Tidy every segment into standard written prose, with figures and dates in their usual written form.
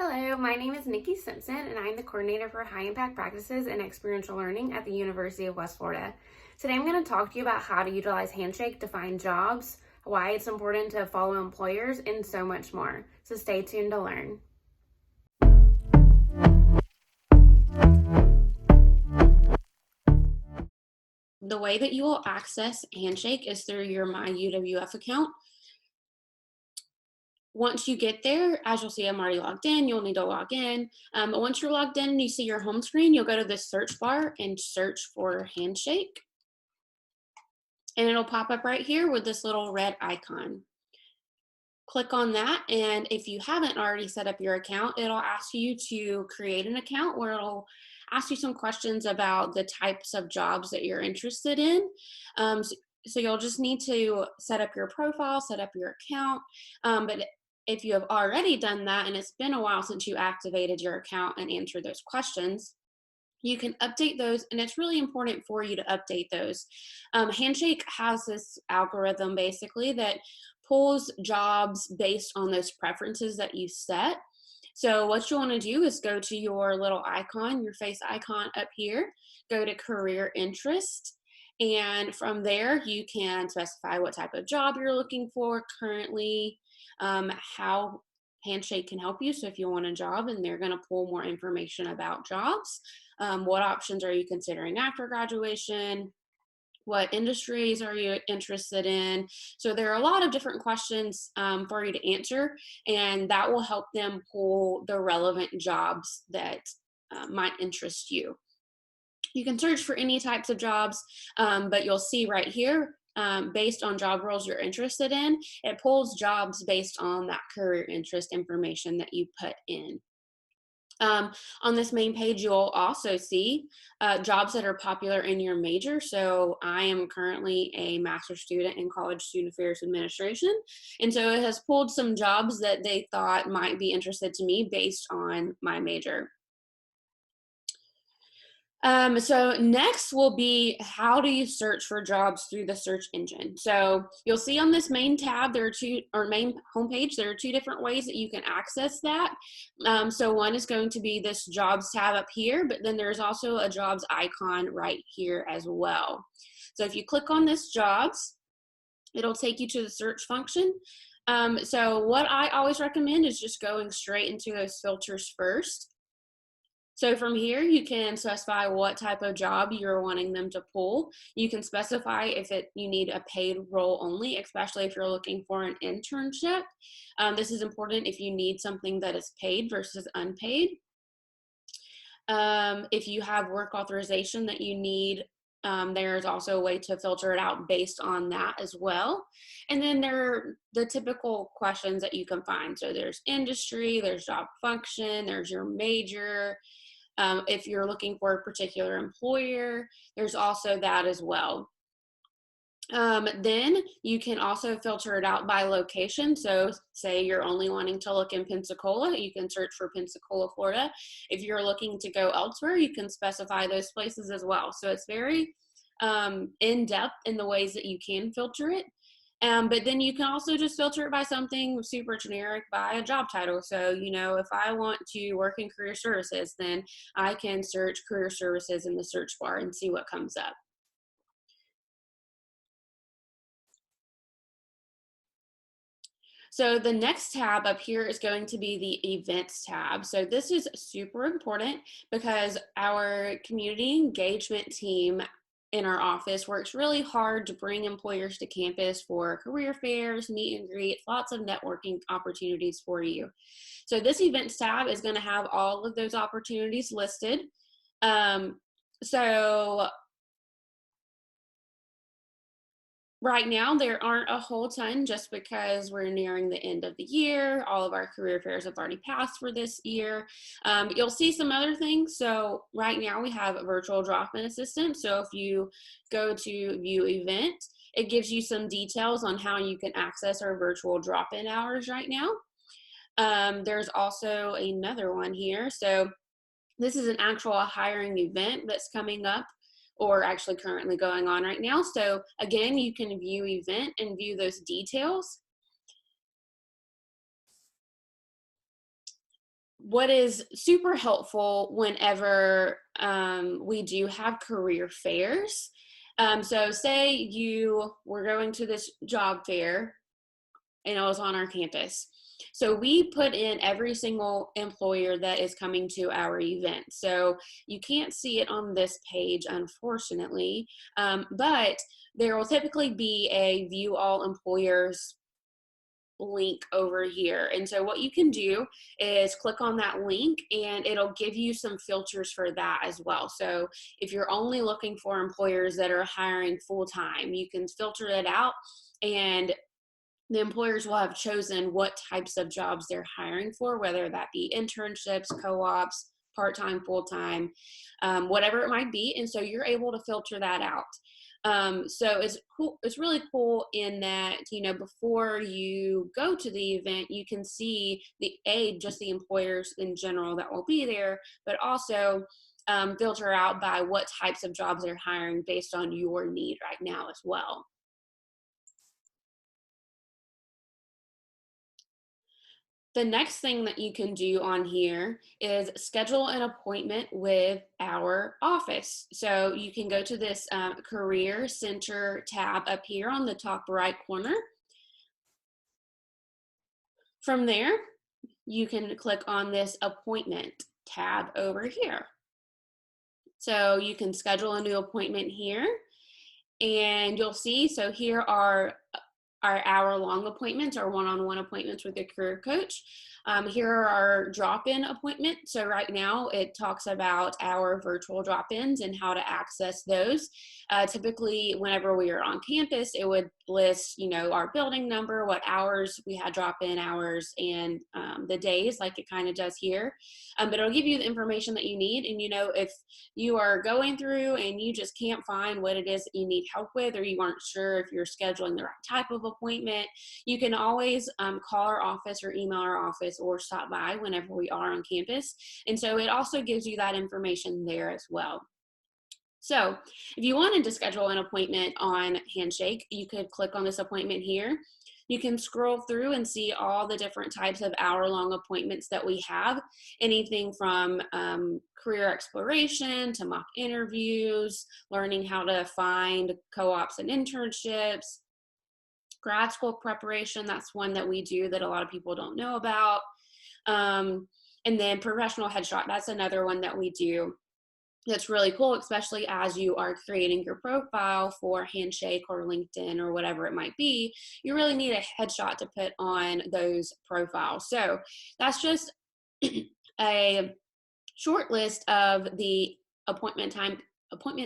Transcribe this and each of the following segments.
Hello, my name is Nikki Simpson, and I'm the coordinator for High Impact Practices and Experiential Learning at the University of West Florida. Today I'm going to talk to you about how to utilize Handshake to find jobs, why it's important to follow employers, and so much more. So stay tuned to learn. The way that you will access Handshake is through your My UWF account. Once you get there, as you'll see, I'm already logged in. You'll need to log in. But once you're logged in and you see your home screen, you'll go to the search bar and search for Handshake. And it'll pop up right here with this little red icon. Click on that, and if you haven't already set up your account, it'll ask you to create an account where it'll ask you some questions about the types of jobs that you're interested in. So you'll just need to set up your profile, set up your account. But if you have already done that and it's been a while since you activated your account and answered those questions, you can update those, and it's really important for you to update those. Handshake has this algorithm basically that pulls jobs based on those preferences that you set. So what you want to do is go to your little icon, your face icon up here, go to career interest, and from there you can specify what type of job you're looking for currently, how Handshake can help you. So if you want a job and they're going to pull more information about jobs, what options are you considering after graduation? What industries are you interested in? So there are a lot of different questions for you to answer, and that will help them pull the relevant jobs that might interest you. You can search for any types of jobs, but you'll see right here, based on job roles you're interested in, it pulls jobs based on that career interest information that you put in. On this main page, you'll also see jobs that are popular in your major. So I am currently a master's student in college student affairs administration. And so it has pulled some jobs that they thought might be interested to me based on my major. So next will be, how do you search for jobs through the search engine? So you'll see on this main tab, main homepage, there are two different ways that you can access that. So one is going to be this jobs tab up here, but then there's also a jobs icon right here as well. So if you click on this jobs, it'll take you to the search function. So what I always recommend is just going straight into those filters first. So from here, you can specify what type of job you're wanting them to pull. You can specify if you need a paid role only, especially if you're looking for an internship. This is important if you need something that is paid versus unpaid. If you have work authorization that you need, there's also a way to filter it out based on that as well. And then there are the typical questions that you can find. So there's industry, there's job function, there's your major. If you're looking for a particular employer, there's also that as well. Then you can also filter it out by location. So say you're only wanting to look in Pensacola, you can search for Pensacola, Florida. If you're looking to go elsewhere, you can specify those places as well. So it's very in-depth in the ways that you can filter it. But then you can also just filter it by something super generic, by a job title. So, if I want to work in career services, then I can search career services in the search bar and see what comes up. So the next tab up here is going to be the events tab. So this is super important because our community engagement team in our office works really hard to bring employers to campus for career fairs, meet and greets, lots of networking opportunities for you. So this events tab is going to have all of those opportunities listed. So right now, there aren't a whole ton just because we're nearing the end of the year. All of our career fairs have already passed for this year. You'll see some other things. So right now we have a virtual drop-in assistant. So if you go to view event, it gives you some details on how you can access our virtual drop-in hours right now. There's also another one here. So this is an actual hiring event that's coming up, or actually currently going on right now. So again, you can view event and view those details. what is super helpful whenever we do have career fairs. So say you were going to this job fair and it was on our campus. So we put in every single employer that is coming to our event. So you can't see it on this page, unfortunately, but there will typically be a view all employers link over here. And so what you can do is click on that link and it'll give you some filters for that as well. So if you're only looking for employers that are hiring full-time, you can filter it out, and the employers will have chosen what types of jobs they're hiring for, whether that be internships, co-ops, part-time, full-time, whatever it might be. And so you're able to filter that out. So it's cool. It's really cool in that, you know, before you go to the event, you can see just the employers in general that will be there, but also filter out by what types of jobs they're hiring based on your need right now as well. The next thing that you can do on here is schedule an appointment with our office. So you can go to this Career Center tab up here on the top right corner. From there, you can click on this Appointment tab over here. So you can schedule a new appointment here, and you'll see, so here are our hour-long appointments, our one-on-one appointments with your career coach. Here are our drop-in appointments. So right now it talks about our virtual drop-ins and how to access those. Typically, whenever we are on campus, it would list, you know, our building number, what hours we had drop-in hours, and the days, like it kind of does here. But it'll give you the information that you need. And, you know, if you are going through and you just can't find what it is that you need help with, or you aren't sure if you're scheduling the right type of appointment, you can always call our office or email our office or stop by whenever we are on campus. And so it also gives you that information there as well. So if you wanted to schedule an appointment on Handshake, you could click on this appointment here. You can scroll through and see all the different types of hour-long appointments that we have, anything from career exploration to mock interviews, learning how to find co-ops and internships, grad school preparation. That's one that we do that a lot of people don't know about. And then professional headshot, that's another one that we do. That's really cool, especially as you are creating your profile for Handshake or LinkedIn or whatever it might be. You really need a headshot to put on those profiles. So that's just a short list of the appointment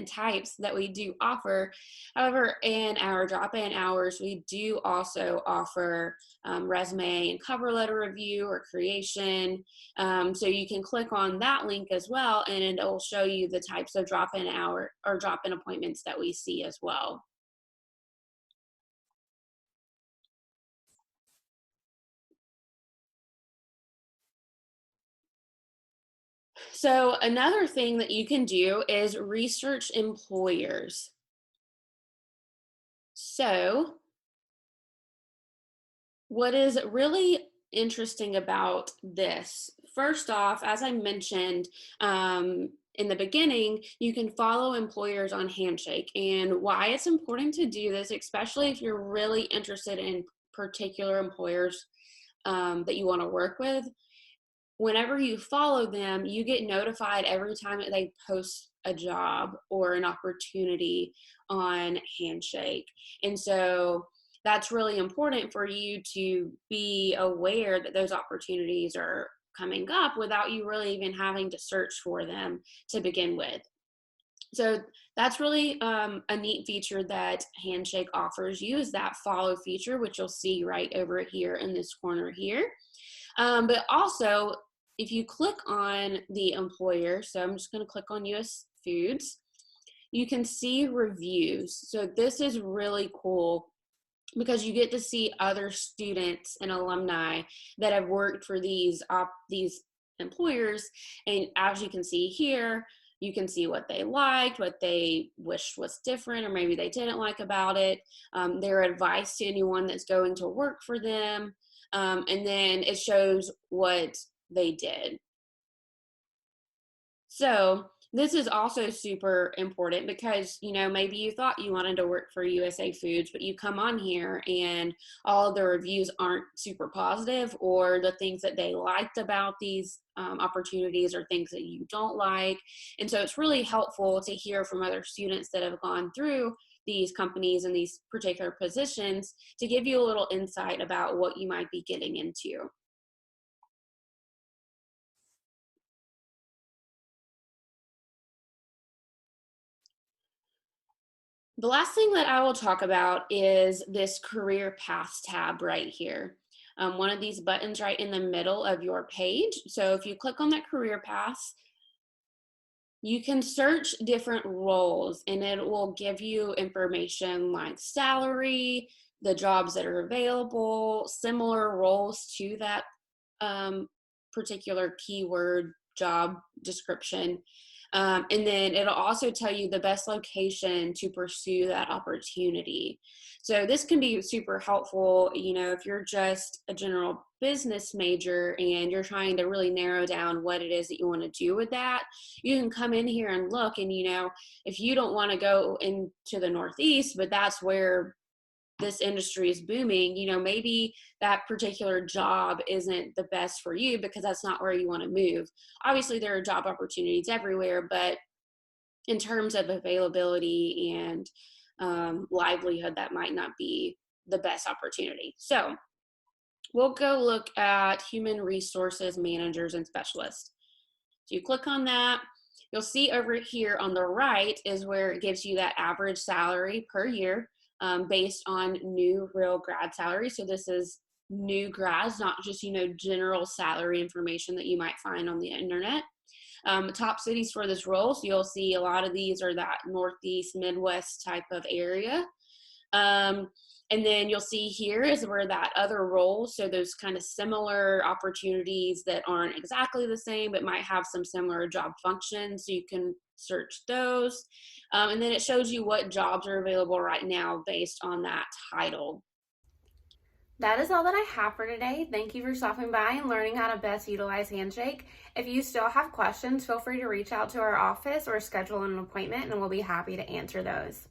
types that we do offer. However, in our drop-in hours, we do also offer resume and cover letter review or creation. So you can click on that link as well, and it will show you the types of drop-in hour or drop-in appointments that we see as well. So another thing that you can do is research employers. So what is really interesting about this, first off, as I mentioned in the beginning, you can follow employers on Handshake. And why it's important to do this, especially if you're really interested in particular employers that you want to work with, whenever you follow them, you get notified every time that they post a job or an opportunity on Handshake. And so that's really important for you to be aware that those opportunities are coming up without you really even having to search for them to begin with. So that's really a neat feature that Handshake offers you, is that follow feature, which you'll see right over here in this corner here. But also, if you click on the employer, so I'm just going to click on US Foods, you can see reviews. So this is really cool because you get to see other students and alumni that have worked for these employers. And as you can see here, you can see what they liked, what they wished was different, or maybe they didn't like about it, their advice to anyone that's going to work for them. And then it shows what they did. So this is also super important because, maybe you thought you wanted to work for USA Foods, but you come on here and all of the reviews aren't super positive, or the things that they liked about these opportunities are things that you don't like. And so it's really helpful to hear from other students that have gone through these companies and these particular positions to give you a little insight about what you might be getting into. The last thing that I will talk about is this career paths tab right here. One of these buttons right in the middle of your page. So if you click on that career paths, you can search different roles and it will give you information like salary, the jobs that are available, similar roles to that particular keyword job description. And then it'll also tell you the best location to pursue that opportunity. So this can be super helpful, if you're just a general business major and you're trying to really narrow down what it is that you want to do with that. You can come in here and look, and if you don't want to go into the Northeast, but that's where this industry is booming, maybe that particular job isn't the best for you because that's not where you want to move. Obviously, there are job opportunities everywhere, but in terms of availability and livelihood, that might not be the best opportunity. So we'll go look at human resources managers and specialists. So you click on that. You'll see over here on the right is where it gives you that average salary per year based on new real grad salary. So this is new grads, not just, general salary information that you might find on the internet. Top cities for this role. So you'll see a lot of these are that Northeast, Midwest type of area. And then you'll see here is where that other role, so those kind of similar opportunities that aren't exactly the same, but might have some similar job functions. So you can search those. And then it shows you what jobs are available right now based on that title. That is all that I have for today. Thank you for stopping by and learning how to best utilize Handshake. If you still have questions, feel free to reach out to our office or schedule an appointment, and we'll be happy to answer those.